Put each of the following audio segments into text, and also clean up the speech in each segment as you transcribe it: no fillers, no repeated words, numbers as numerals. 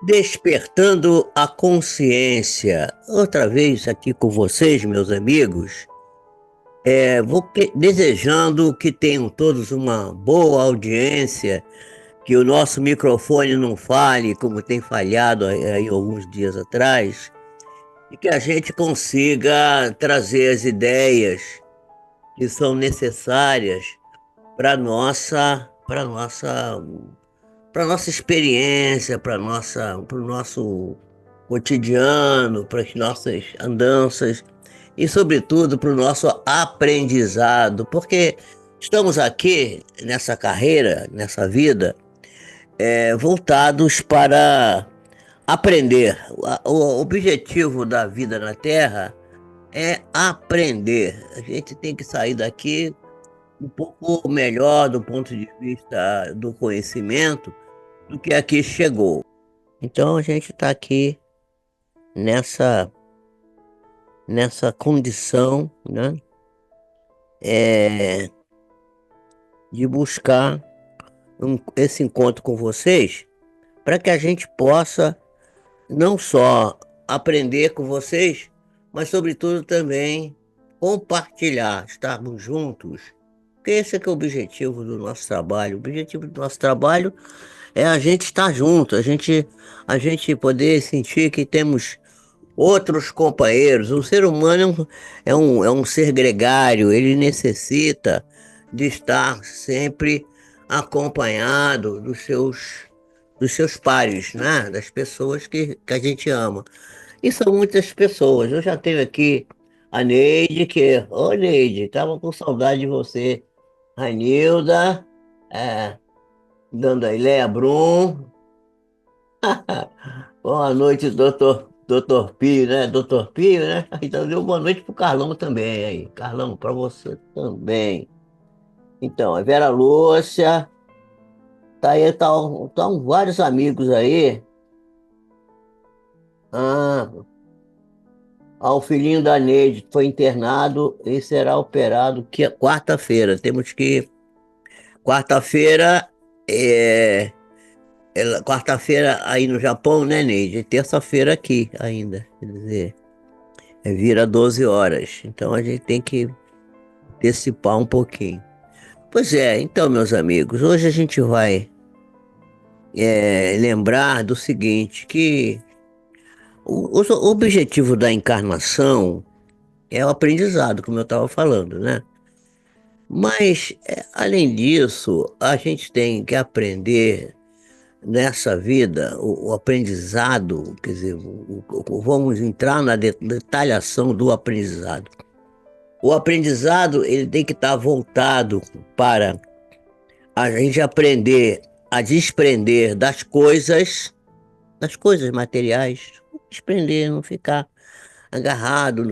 Despertando a consciência. Outra vez aqui com vocês, meus amigos. Desejando que tenham todos uma boa audiência, que o nosso microfone não falhe como tem falhado aí alguns dias atrás, e que a gente consiga trazer as ideias que são necessárias para nossa experiência, para o nosso cotidiano, para as nossas andanças e, sobretudo, para o nosso aprendizado, porque estamos aqui nessa carreira, nessa vida, voltados para aprender. O objetivo da vida na Terra é aprender. A gente tem que sair daqui um pouco melhor do ponto de vista do conhecimento do que aqui chegou. Então a gente está aqui nessa, nessa condição, né, é, de buscar esse encontro com vocês para que a gente possa não só aprender com vocês, mas sobretudo também compartilhar, estarmos juntos. Porque esse é que é o objetivo do nosso trabalho. O objetivo do nosso trabalho é a gente estar junto, a gente poder sentir que temos outros companheiros. O ser humano é um ser gregário, ele necessita de estar sempre acompanhado dos seus pares, né? Das pessoas que a gente ama. E são muitas pessoas. Eu já tenho aqui a Neide, Ô Neide, estava com saudade de você. A Nilda, é, Dona Iléia Brum. Boa noite, doutor Pio, né? Doutor Pio, né? Então deu boa noite pro Carlão também aí. Carlão, para você também. Então, a Vera Lúcia, tá aí, tá vários amigos aí. Ah, o filhinho da Neide foi internado e será operado quarta-feira. Temos que. Quarta-feira, é, quarta-feira aí no Japão, né, Neide? E terça-feira aqui ainda. Quer dizer, vira 12 horas. Então a gente tem que antecipar um pouquinho. Pois é, então, meus amigos, hoje a gente vai lembrar do seguinte, que o objetivo da encarnação é o aprendizado, como eu estava falando, né? Mas, além disso, a gente tem que aprender nessa vida, o aprendizado, quer dizer, vamos entrar na detalhação do aprendizado. O aprendizado, ele tem que estar voltado para a gente aprender a desprender das coisas materiais, desprender, não ficar agarrado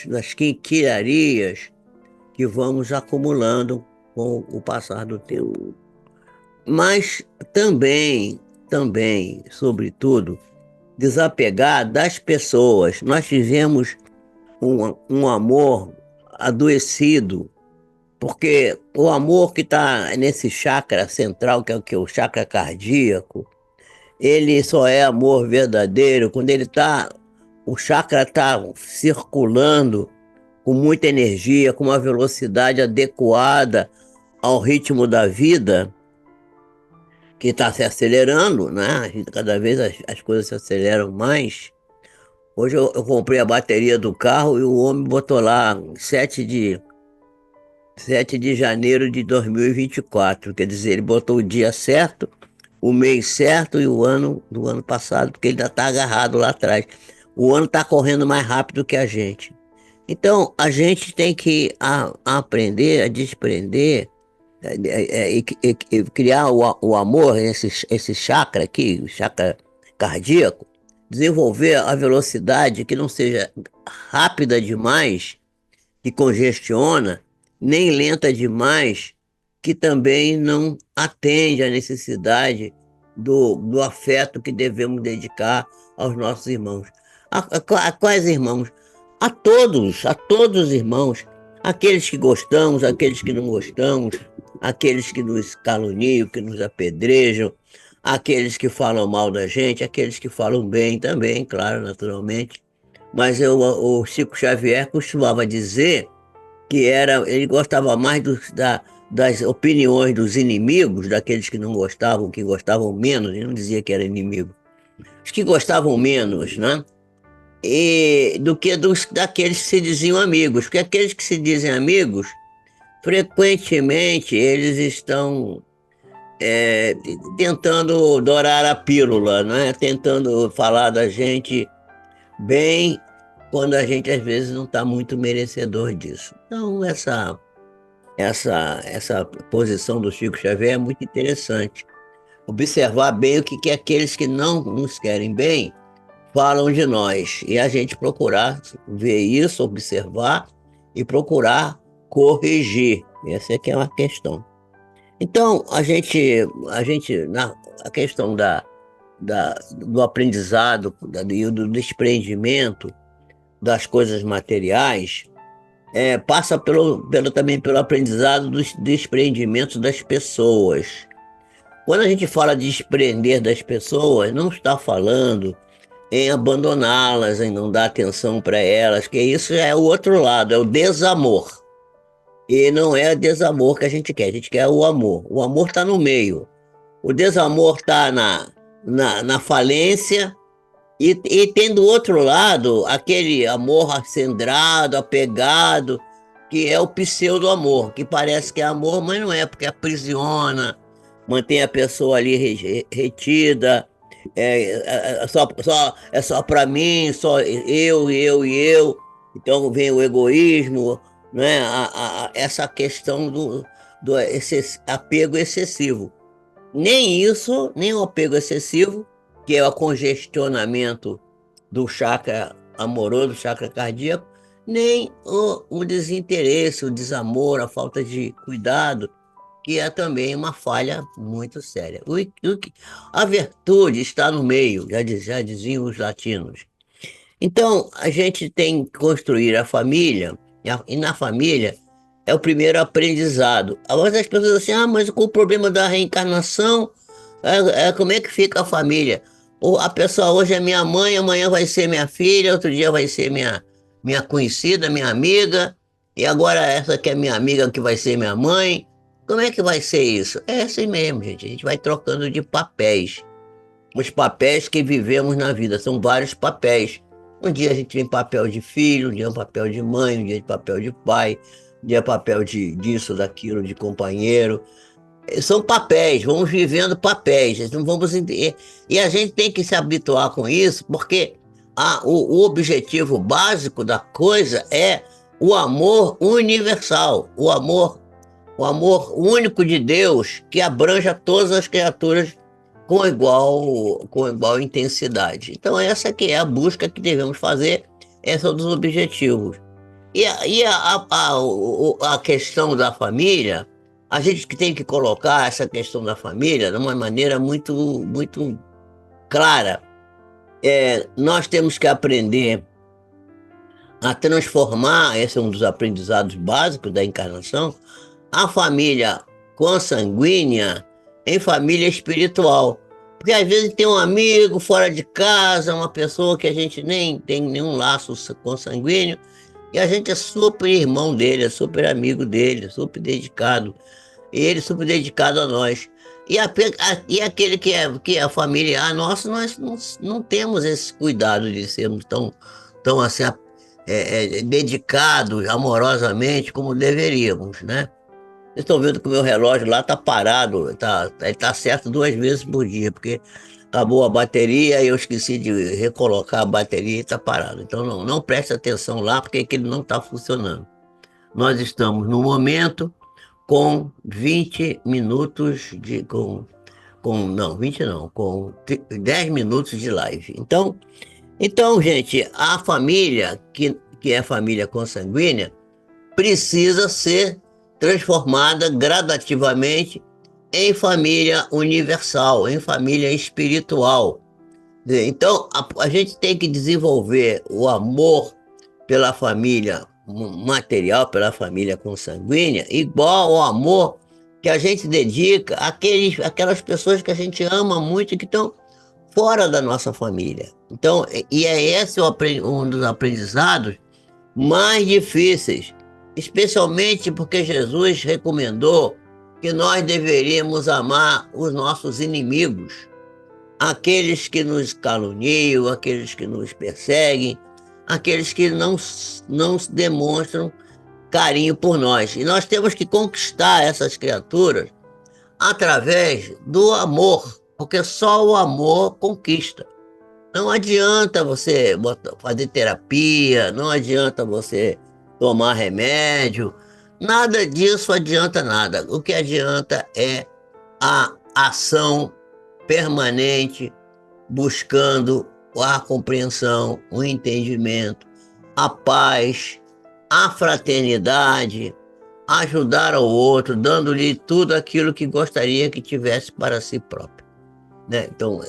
nas quinquilharias que vamos acumulando com o passar do tempo. Mas também, sobretudo, desapegar das pessoas. Nós tivemos um amor adoecido, porque o amor que está nesse chakra central, que é o chakra cardíaco, ele só é amor verdadeiro quando o chakra está circulando com muita energia, com uma velocidade adequada ao ritmo da vida, que está se acelerando, né? Cada vez as coisas se aceleram mais. Hoje eu comprei a bateria do carro e o homem botou lá 7 de janeiro de 2024. Quer dizer, ele botou o dia certo, o mês certo e o ano do ano passado, porque ele ainda está agarrado lá atrás. O ano está correndo mais rápido que a gente. Então, a gente tem que aprender a desprender e criar o amor, esse chakra aqui, o chakra cardíaco, desenvolver a velocidade que não seja rápida demais, que congestiona, nem lenta demais, que também não atende à necessidade do afeto que devemos dedicar aos nossos irmãos. A quais irmãos? A todos os irmãos, aqueles que gostamos, aqueles que não gostamos, aqueles que nos caluniam, que nos apedrejam, aqueles que falam mal da gente, aqueles que falam bem também, claro, naturalmente. Mas o Chico Xavier costumava dizer que ele gostava mais das opiniões dos inimigos, daqueles que não gostavam, que gostavam menos, ele não dizia que era inimigo, os que gostavam menos, né? Do que daqueles que se diziam amigos, porque aqueles que se dizem amigos, frequentemente eles estão é, tentando dourar a pílula, né? Tentando falar da gente bem, quando a gente às vezes não está muito merecedor disso. Então, essa posição do Chico Xavier é muito interessante. Observar bem o que aqueles que não nos querem bem falam de nós. E a gente procurar ver isso, observar e procurar corrigir. Essa é que é uma questão. Então, a questão do aprendizado e do desprendimento das coisas materiais, passa também pelo aprendizado dos desprendimentos das pessoas. Quando a gente fala de desprender das pessoas, não está falando em abandoná-las, em não dar atenção para elas, que isso é o outro lado, é o desamor. E não é desamor que a gente quer o amor. O amor está no meio. O desamor está na falência e tem do outro lado aquele amor acendrado, apegado, que é o pseudo-amor, que parece que é amor, mas não é, porque aprisiona, mantém a pessoa ali retida, é só para mim, só eu e eu. Então vem o egoísmo, né? Essa questão do apego excessivo. Nem isso, nem o apego excessivo, que é o congestionamento do chakra amoroso, do chakra cardíaco, nem o desinteresse, o desamor, a falta de cuidado, que é também uma falha muito séria. A virtude está no meio, já diziam os latinos. Então, a gente tem que construir a família, e na família é o primeiro aprendizado. Agora as pessoas assim, mas com o problema da reencarnação, como é que fica a família? A pessoa hoje é minha mãe, amanhã vai ser minha filha, outro dia vai ser minha conhecida, minha amiga, e agora essa que é minha amiga que vai ser minha mãe. Como é que vai ser isso? É assim mesmo, gente. A gente vai trocando de papéis. Os papéis que vivemos na vida são vários papéis. Um dia a gente tem papel de filho, um dia papel de mãe, um dia papel de pai, um dia papel disso, daquilo, de companheiro. São papéis, vamos vivendo papéis, não vamos entender. E a gente tem que se habituar com isso, porque o objetivo básico da coisa é o amor universal, o amor único de Deus que abranja todas as criaturas com igual intensidade. Então essa que é a busca que devemos fazer, esse é um dos objetivos. A questão da família, a gente que tem que colocar essa questão da família de uma maneira muito, muito clara. Nós temos que aprender a transformar, esse é um dos aprendizados básicos da encarnação, a família consanguínea em família espiritual. Porque às vezes tem um amigo fora de casa, uma pessoa que a gente nem tem nenhum laço consanguíneo, e a gente é super irmão dele, é super amigo dele, super dedicado. E ele super dedicado a nós. E aquele que é familiar nosso, nós não temos esse cuidado de sermos tão assim, dedicados amorosamente como deveríamos, né? Vocês estão vendo que o meu relógio lá está parado, ele está certo 2 vezes por dia, porque acabou a bateria e eu esqueci de recolocar a bateria e está parado. Então não preste atenção lá, porque ele não está funcionando. Nós estamos no momento com 20 minutos não, 20 não, com 10 minutos de live. Então, gente, a família, que é a família consanguínea, precisa ser transformada gradativamente em família universal, em família espiritual. Então, a gente tem que desenvolver o amor pela família material, pela família consanguínea, igual ao amor que a gente dedica àquelas pessoas que a gente ama muito e que estão fora da nossa família. Então, e é esse um dos aprendizados mais difíceis, especialmente porque Jesus recomendou que nós deveríamos amar os nossos inimigos, aqueles que nos caluniam, aqueles que nos perseguem, aqueles que não demonstram carinho por nós. E nós temos que conquistar essas criaturas através do amor, porque só o amor conquista. Não adianta você fazer terapia, não adianta você tomar remédio, nada disso adianta nada. O que adianta é a ação permanente, buscando a compreensão, o entendimento, a paz, a fraternidade, ajudar ao outro, dando-lhe tudo aquilo que gostaria que tivesse para si próprio, né? Então,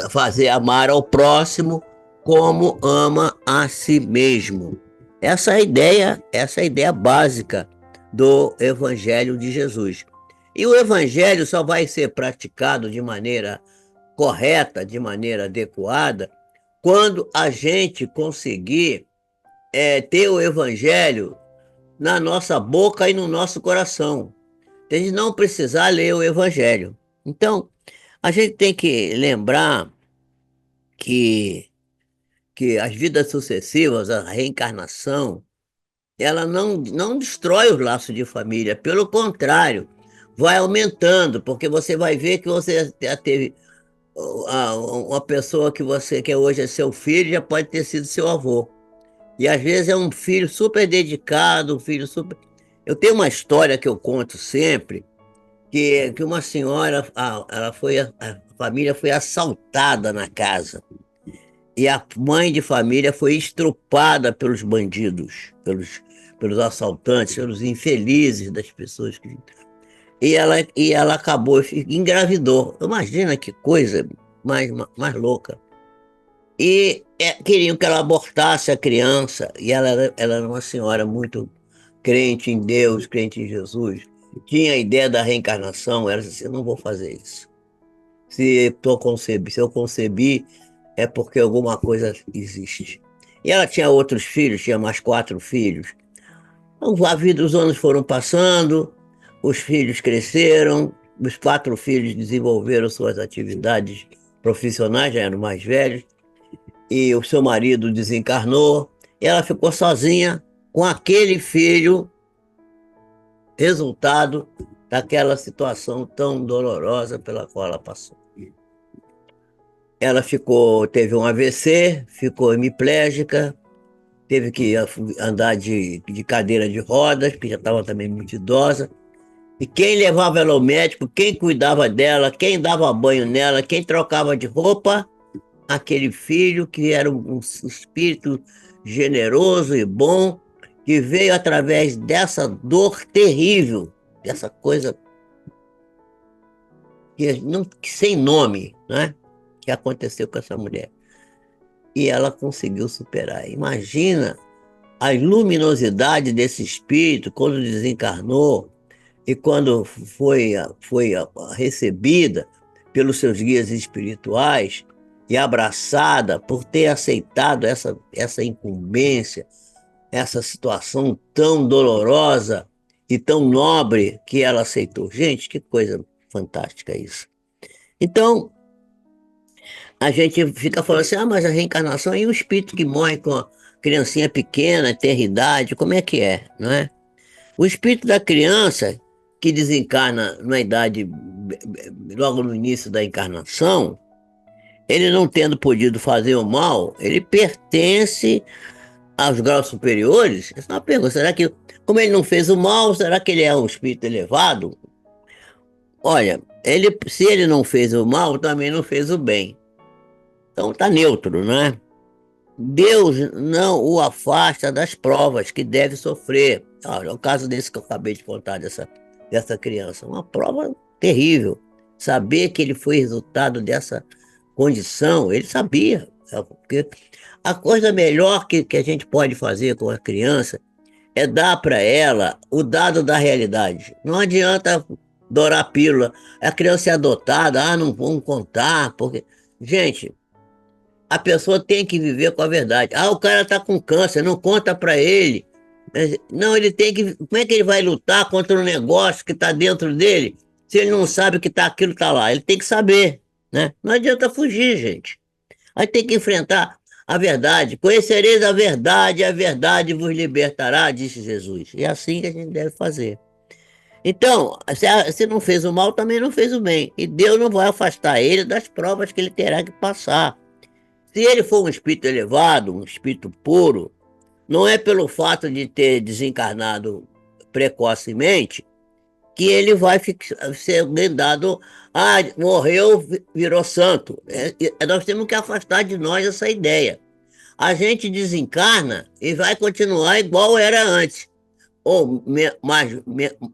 fazer amar ao próximo como ama a si mesmo. Essa é a ideia básica do Evangelho de Jesus. E o Evangelho só vai ser praticado de maneira correta, de maneira adequada, quando a gente conseguir ter o Evangelho na nossa boca e no nosso coração. A gente não precisar ler o Evangelho. Então, a gente tem que lembrar que, que as vidas sucessivas, a reencarnação, ela não destrói os laços de família, pelo contrário, vai aumentando, porque você vai ver que você já teve uma pessoa que você que hoje é seu filho, já pode ter sido seu avô. E às vezes é um filho super dedicado, um filho super. Eu tenho uma história que eu conto sempre, que uma senhora, a família foi assaltada na casa. E a mãe de família foi estrupada pelos bandidos, pelos assaltantes, pelos infelizes das pessoas que. E ela acabou, engravidou. Imagina que coisa mais louca. E queriam que ela abortasse a criança, e ela era uma senhora muito crente em Deus, crente em Jesus. Tinha a ideia da reencarnação, ela disse assim, eu não vou fazer isso. Se eu concebi, é porque alguma coisa existe. E ela tinha outros filhos, tinha mais 4 filhos. Então, os anos foram passando, os filhos cresceram, os 4 filhos desenvolveram suas atividades profissionais, já eram mais velhos, e o seu marido desencarnou, e ela ficou sozinha com aquele filho, resultado daquela situação tão dolorosa pela qual ela passou. Ela teve um AVC, ficou hemiplégica, teve que andar de cadeira de rodas, porque já estava também muito idosa. E quem levava ela ao médico, quem cuidava dela, quem dava banho nela, quem trocava de roupa, aquele filho que era um espírito generoso e bom, que veio através dessa dor terrível, dessa coisa que sem nome, né? Que aconteceu com essa mulher. E ela conseguiu superar. Imagina a luminosidade desse espírito quando desencarnou e quando foi recebida pelos seus guias espirituais e abraçada por ter aceitado essa incumbência, essa situação tão dolorosa e tão nobre que ela aceitou. Gente, que coisa fantástica isso. Então, a gente fica falando assim, mas a reencarnação e o espírito que morre com a criancinha pequena, ter idade, como é que é, não é? O espírito da criança que desencarna na idade, logo no início da encarnação, ele não tendo podido fazer o mal, ele pertence aos graus superiores. Essa é uma pergunta, será que, como ele não fez o mal, será que ele é um espírito elevado? Olha, se ele não fez o mal, também não fez o bem. Então está neutro, não é? Deus não o afasta das provas que deve sofrer. Olha, o caso desse que eu acabei de contar, dessa criança, uma prova terrível. Saber que ele foi resultado dessa condição, ele sabia. Porque a coisa melhor que a gente pode fazer com a criança é dar para ela o dado da realidade. Não adianta dourar a pílula. A criança é adotada, não vamos contar, porque. Gente, a pessoa tem que viver com a verdade. O cara tá com câncer, não conta para ele. Não, ele tem que. Como é que ele vai lutar contra um negócio que está dentro dele, se ele não sabe que tá, aquilo está lá? Ele tem que saber, né? Não adianta fugir, gente. Aí tem que enfrentar a verdade. Conhecereis a verdade vos libertará, disse Jesus. E é assim que a gente deve fazer. Então, se não fez o mal, também não fez o bem. E Deus não vai afastar ele das provas que ele terá que passar. Se ele for um espírito elevado, um espírito puro, não é pelo fato de ter desencarnado precocemente que ele vai ser dado, morreu, virou santo. Nós temos que afastar de nós essa ideia. A gente desencarna e vai continuar igual era antes. Ou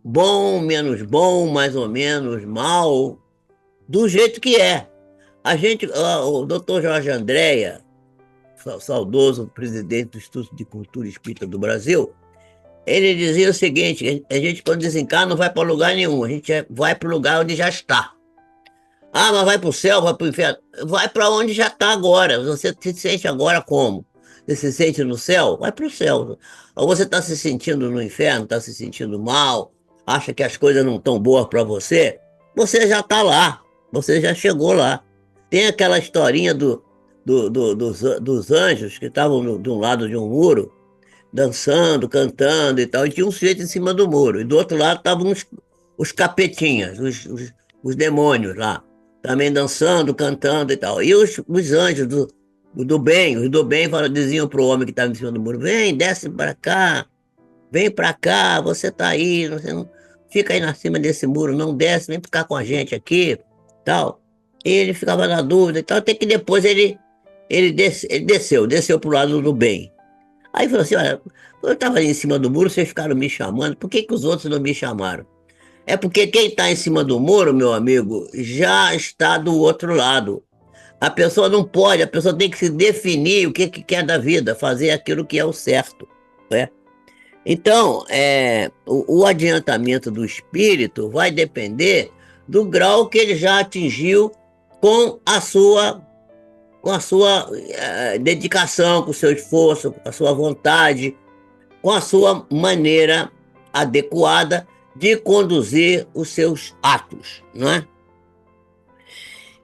bom, menos bom, mais ou menos mal, do jeito que é. O doutor Jorge Andréa, saudoso presidente do Instituto de Cultura Espírita do Brasil, ele dizia o seguinte: a gente quando desencarna não vai para lugar nenhum, a gente vai para o lugar onde já está. Mas vai para o céu, vai para o inferno? Vai para onde já está agora. Você se sente agora como? Você se sente no céu? Vai para o céu. Ou você está se sentindo no inferno, está se sentindo mal, acha que as coisas não estão boas para você? Você já está lá, você já chegou lá. Tem aquela historinha dos anjos que estavam de um lado de um muro, dançando, cantando e tal, e tinha um sujeito em cima do muro, e do outro lado estavam os capetinhas, os demônios lá, também dançando, cantando e tal. E os anjos do bem, os do bem diziam para o homem que estava em cima do muro: vem, desce para cá, vem para cá, você está aí, você não fica aí na cima desse muro, não desce, vem ficar com a gente aqui, tal. E ele ficava na dúvida e tal, até que depois ele desceu para o lado do bem. Aí falou assim: olha, eu estava ali em cima do muro, vocês ficaram me chamando, por que os outros não me chamaram? É porque quem está em cima do muro, meu amigo, já está do outro lado. A pessoa não pode, a pessoa tem que se definir o que quer da vida, fazer aquilo que é o certo, né? Então, o adiantamento do espírito vai depender do grau que ele já atingiu com a sua dedicação, com o seu esforço, com a sua vontade, com a sua maneira adequada de conduzir os seus atos, não é?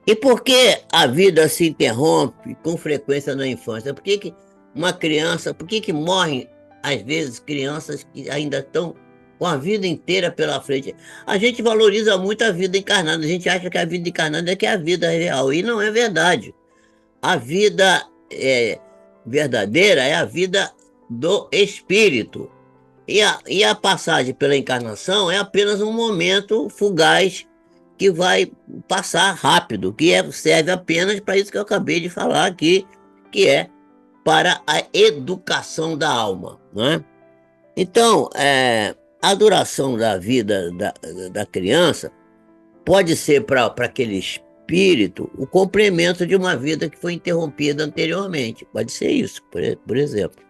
E por que a vida se interrompe com frequência na infância? Por que uma criança, por que morrem, às vezes, crianças que ainda estão com a vida inteira pela frente? A gente valoriza muito a vida encarnada, a gente acha que a vida encarnada é que é a vida real, e não é verdade. A vida verdadeira é a vida do espírito. E a passagem pela encarnação é apenas um momento fugaz que vai passar rápido, serve apenas para isso que eu acabei de falar aqui, que é para a educação da alma, né? Então, a duração da vida da criança pode ser para aquele espírito o complemento de uma vida que foi interrompida anteriormente. Pode ser isso, por exemplo.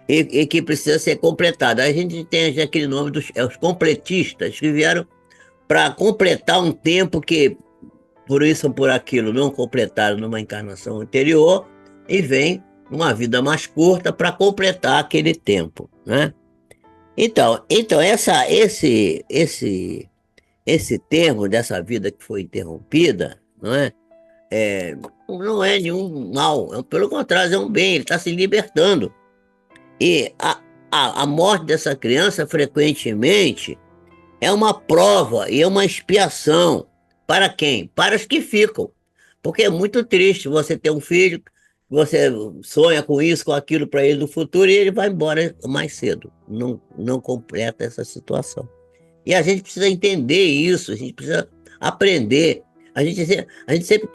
E que precisa ser completada. A gente tem aquele nome dos os completistas, que vieram para completar um tempo que, por isso ou por aquilo, não completaram numa encarnação anterior, e vem uma vida mais curta para completar aquele tempo, né? Então esse termo dessa vida que foi interrompida, não é? Não é nenhum mal, pelo contrário, é um bem, ele está se libertando. E a morte dessa criança, frequentemente, é uma prova e é uma expiação. Para quem? Para os que ficam. Porque é muito triste você ter um filho, você sonha com isso, com aquilo para ele no futuro, e ele vai embora mais cedo. Não completa essa situação. E a gente precisa entender isso, a gente precisa aprender. A gente sempre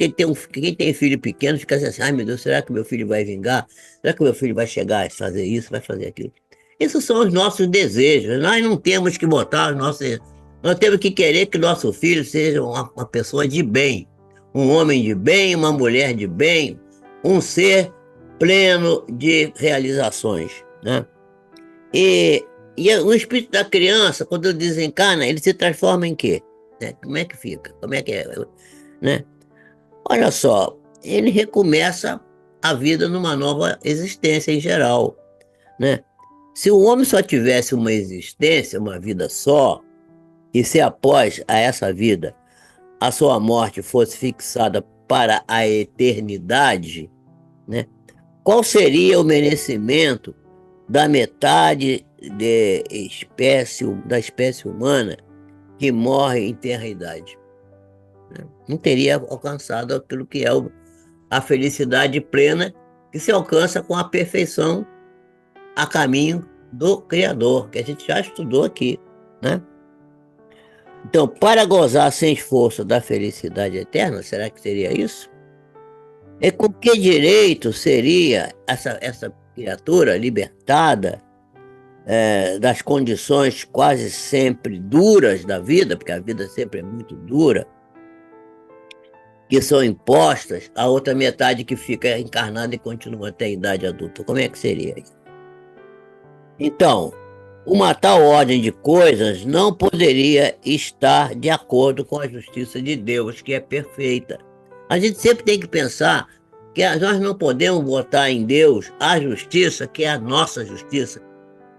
quem tem filho pequeno fica assim: ai meu Deus, será que meu filho vai vingar? Será que meu filho vai chegar a fazer isso, vai fazer aquilo? Esses são os nossos desejos. Nós não temos que botar os nossos. Nós temos que querer que nosso filho seja uma pessoa de bem, um homem de bem, uma mulher de bem, um ser pleno de realizações, né? E, e o espírito da criança, quando desencarna, ele se transforma em quê? Né? Como é que fica? Como é que é? Né? Olha só, ele recomeça a vida numa nova existência em geral, né? Se o homem só tivesse uma existência, uma vida só, e se após a essa vida a sua morte fosse fixada para a eternidade, né? Qual seria o merecimento da metade da espécie humana que morre em tenra idade? Né? Não teria alcançado aquilo que é a felicidade plena que se alcança com a perfeição a caminho do Criador, que a gente já estudou aqui, né? Então, para gozar sem esforço da felicidade eterna, será que seria isso? E com que direito seria essa criatura libertada das condições quase sempre duras da vida, porque a vida sempre é muito dura, que são impostas à outra metade que fica encarnada e continua até a idade adulta? Como é que seria isso? Então, uma tal ordem de coisas não poderia estar de acordo com a justiça de Deus, que é perfeita. A gente sempre tem que pensar que nós não podemos botar em Deus a justiça, que é a nossa justiça,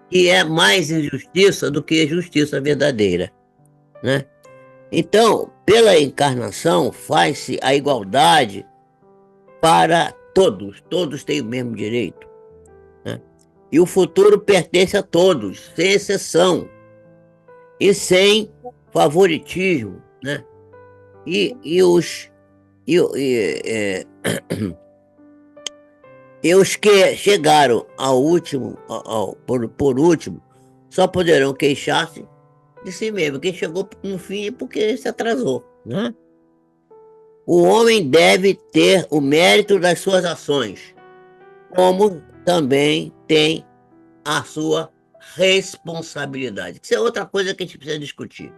que é mais injustiça do que justiça verdadeira, né? Então, pela encarnação, faz-se a igualdade para todos, todos têm o mesmo direito, né? E o futuro pertence a todos, sem exceção e sem favoritismo, né? E os e, e, é, e os que chegaram ao último, por último, só poderão queixar-se de si mesmo. Quem chegou no fim é porque se atrasou, né? O homem deve ter o mérito das suas ações, como também tem a sua responsabilidade. Isso é outra coisa que a gente precisa discutir.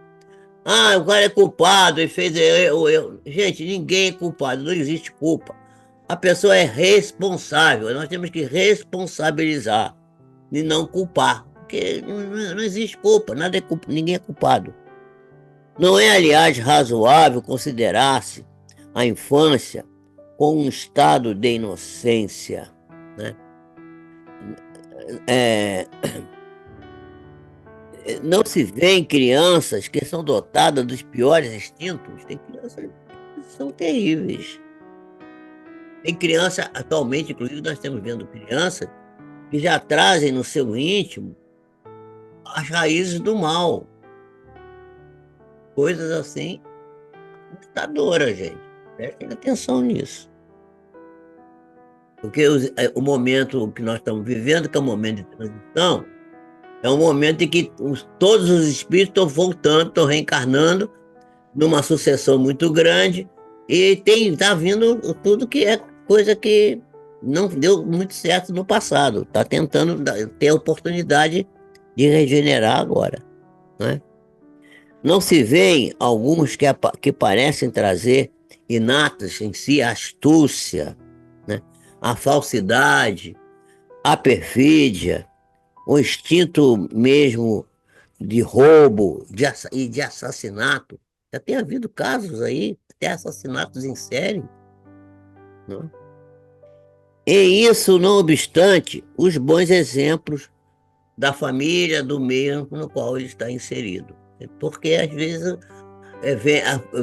Ah, o cara é culpado e fez eu. Gente, ninguém é culpado, não existe culpa. A pessoa é responsável, nós temos que responsabilizar e não culpar, porque não existe culpa, nada é culpa, ninguém é culpado. Não é, aliás, razoável considerar-se a infância como um estado de inocência, né? É, não se vê em crianças que são dotadas dos piores instintos. Tem crianças que são terríveis. Tem criança, atualmente, inclusive, nós estamos vendo crianças que já trazem no seu íntimo as raízes do mal. Coisas assim, assustadoras, gente. Prestem atenção nisso. Porque o momento que nós estamos vivendo, que é um momento de transição, é um momento em que todos os espíritos estão voltando, estão reencarnando numa sucessão muito grande e está vindo tudo que é coisa que não deu muito certo no passado. Está tentando ter a oportunidade de regenerar agora, né? Não se veem alguns que parecem trazer inatas em si a astúcia, né? A falsidade, a perfídia, o instinto mesmo de roubo e de assassinato. Já tem havido casos aí, até assassinatos em série, né? E isso, não obstante, os bons exemplos da família, do meio no qual ele está inserido. Porque, às vezes,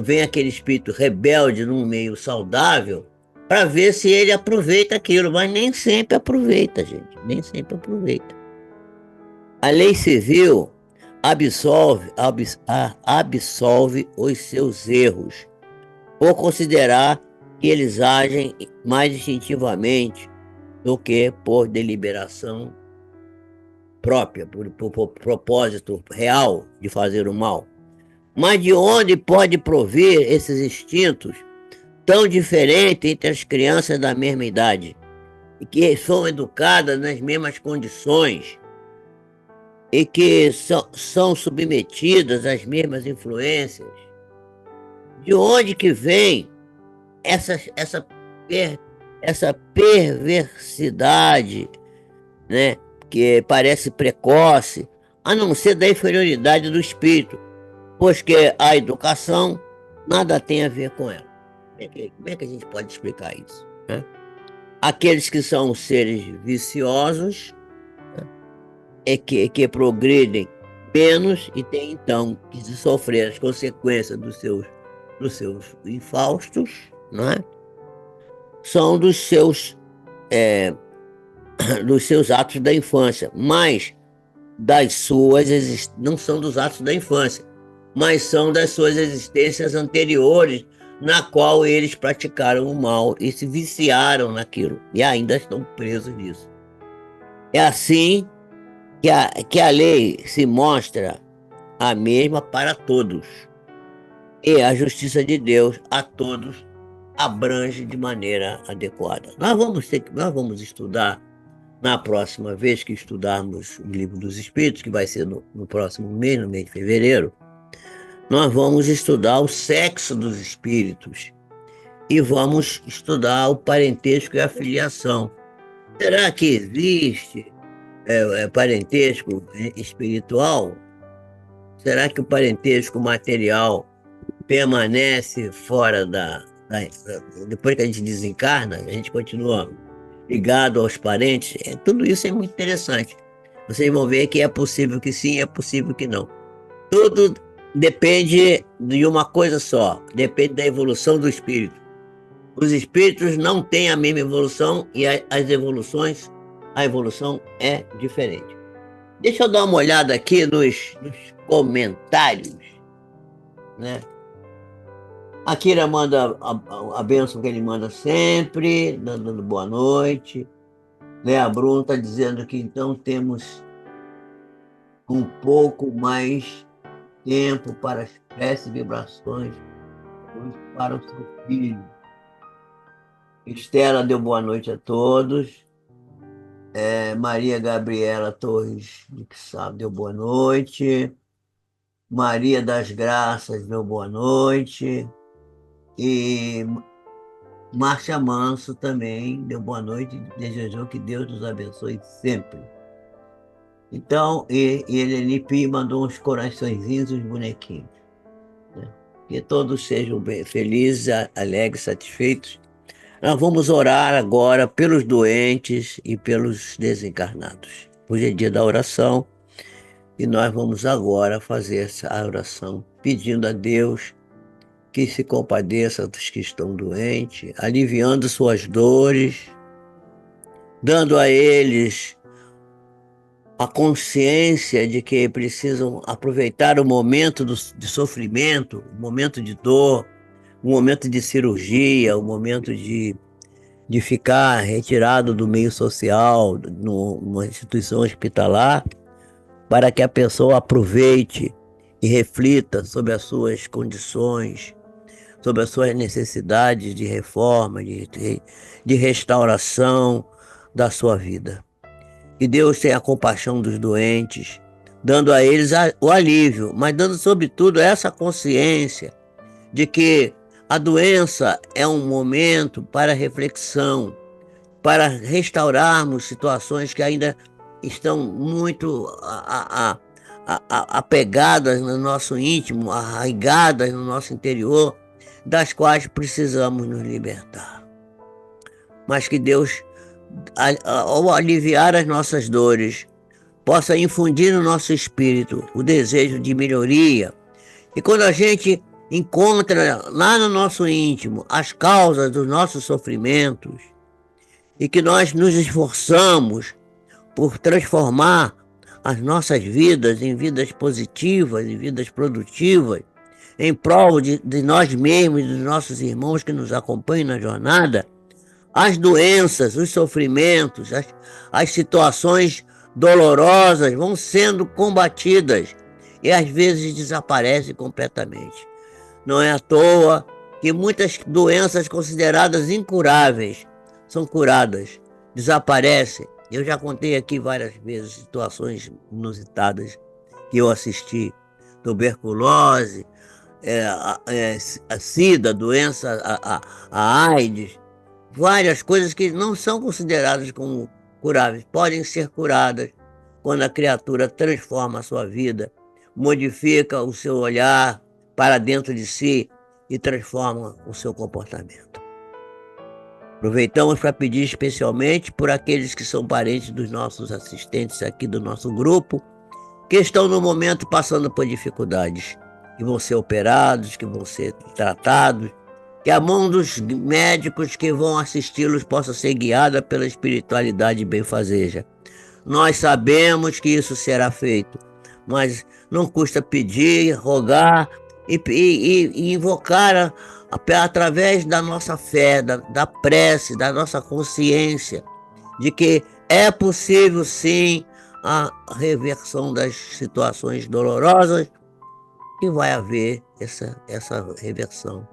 vem aquele espírito rebelde num meio saudável para ver se ele aproveita aquilo, mas nem sempre aproveita, gente, nem sempre aproveita. A lei civil absolve os seus erros, por considerar que eles agem mais instintivamente do que por deliberação própria, por propósito real de fazer o mal. Mas de onde pode provir esses instintos tão diferentes entre as crianças da mesma idade, e que são educadas nas mesmas condições, e que são submetidas às mesmas influências? De onde que vem essa, essa, essa perversidade, né? que parece precoce, a não ser da inferioridade do espírito, pois que a educação nada tem a ver com ela. Como é que a gente pode explicar isso, né? Aqueles que são seres viciosos que progridem menos e têm então que sofrer as consequências dos seus infaustos, né? São dos seus atos da infância, mas não são dos atos da infância, mas são das suas existências anteriores, na qual eles praticaram o mal e se viciaram naquilo, e ainda estão presos nisso. É assim que a lei se mostra a mesma para todos, e a justiça de Deus a todos abrange de maneira adequada. Nós vamos estudar na próxima vez que estudarmos o Livro dos Espíritos, que vai ser no próximo mês, no mês de fevereiro. Nós vamos estudar o sexo dos espíritos e vamos estudar o parentesco e a filiação. Será que existe parentesco espiritual? Será que o parentesco material permanece fora depois que a gente desencarna, a gente continua ligado aos parentes? Tudo isso é muito interessante. Vocês vão ver que é possível que sim, é possível que não. Tudo depende de uma coisa só, depende da evolução do espírito. Os espíritos não têm a mesma evolução e a evolução é diferente. Deixa eu dar uma olhada aqui nos comentários, né? A Kira manda a bênção que ele manda sempre, dando boa noite. Léa Brum está dizendo que então temos um pouco mais tempo para as preces e vibrações para o seu filho. Estela deu boa noite a todos. Maria Gabriela Torres de Quissá deu boa noite. Maria das Graças deu boa noite. E Márcia Manso também deu boa noite e desejou que Deus nos abençoe sempre. Então, e Eleni Pi mandou uns coraçõezinhos, uns bonequinhos, né? Que todos sejam felizes, alegres, satisfeitos. Nós vamos orar agora pelos doentes e pelos desencarnados. Hoje é dia da oração e nós vamos agora fazer essa oração pedindo a Deus que se compadeça dos que estão doentes, aliviando suas dores, dando a eles a consciência de que precisam aproveitar o momento de sofrimento, o momento de dor, o momento de cirurgia, o momento de ficar retirado do meio social, numa instituição hospitalar, para que a pessoa aproveite e reflita sobre as suas condições, sobre as suas necessidades de reforma, de restauração da sua vida. Que Deus tenha compaixão dos doentes, dando a eles o alívio, mas dando sobretudo essa consciência de que a doença é um momento para reflexão, para restaurarmos situações que ainda estão muito apegadas no nosso íntimo, arraigadas no nosso interior, das quais precisamos nos libertar. Mas que Deus, ao aliviar as nossas dores, possa infundir no nosso espírito o desejo de melhoria. E quando a gente encontra lá no nosso íntimo as causas dos nossos sofrimentos e que nós nos esforçamos por transformar as nossas vidas em vidas positivas, em vidas produtivas, em prol de nós mesmos e dos nossos irmãos que nos acompanham na jornada, as doenças, os sofrimentos, as situações dolorosas vão sendo combatidas e às vezes desaparecem completamente. Não é à toa que muitas doenças consideradas incuráveis são curadas, desaparecem. Eu já contei aqui várias vezes situações inusitadas que eu assisti: tuberculose, a SIDA, a AIDS, várias coisas que não são consideradas como incuráveis podem ser curadas quando a criatura transforma a sua vida, modifica o seu olhar para dentro de si e transforma o seu comportamento. Aproveitamos para pedir especialmente por aqueles que são parentes dos nossos assistentes aqui do nosso grupo, que estão no momento passando por dificuldades, que vão ser operados, que vão ser tratados, que a mão dos médicos que vão assisti-los possa ser guiada pela espiritualidade benfazeja. Nós sabemos que isso será feito, mas não custa pedir, rogar e invocar através da nossa fé, da prece, da nossa consciência, de que é possível sim a reversão das situações dolorosas, e vai haver essa reversão.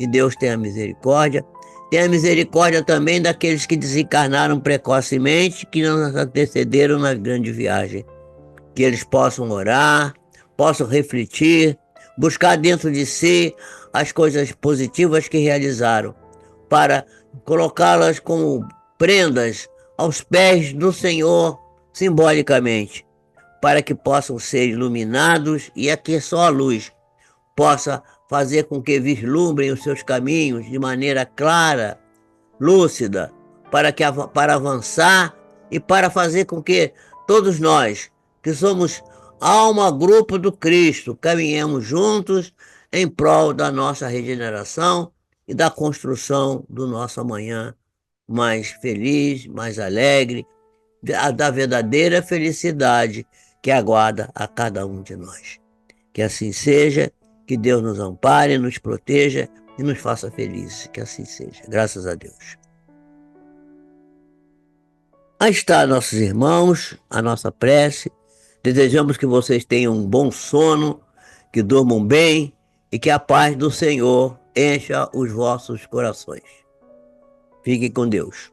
E Deus tenha misericórdia. Tenha misericórdia também daqueles que desencarnaram precocemente, que não nos antecederam na grande viagem. Que eles possam orar, possam refletir, buscar dentro de si as coisas positivas que realizaram, para colocá-las como prendas aos pés do Senhor, simbolicamente, para que possam ser iluminados e aqui só a luz possa fazer com que vislumbrem os seus caminhos de maneira clara, lúcida, para avançar e para fazer com que todos nós, que somos alma, grupo do Cristo, caminhemos juntos em prol da nossa regeneração e da construção do nosso amanhã mais feliz, mais alegre, da verdadeira felicidade que aguarda a cada um de nós. Que assim seja, que Deus nos ampare, nos proteja e nos faça felizes. Que assim seja. Graças a Deus. Aí está, nossos irmãos, a nossa prece. Desejamos que vocês tenham um bom sono, que durmam bem e que a paz do Senhor encha os vossos corações. Fiquem com Deus.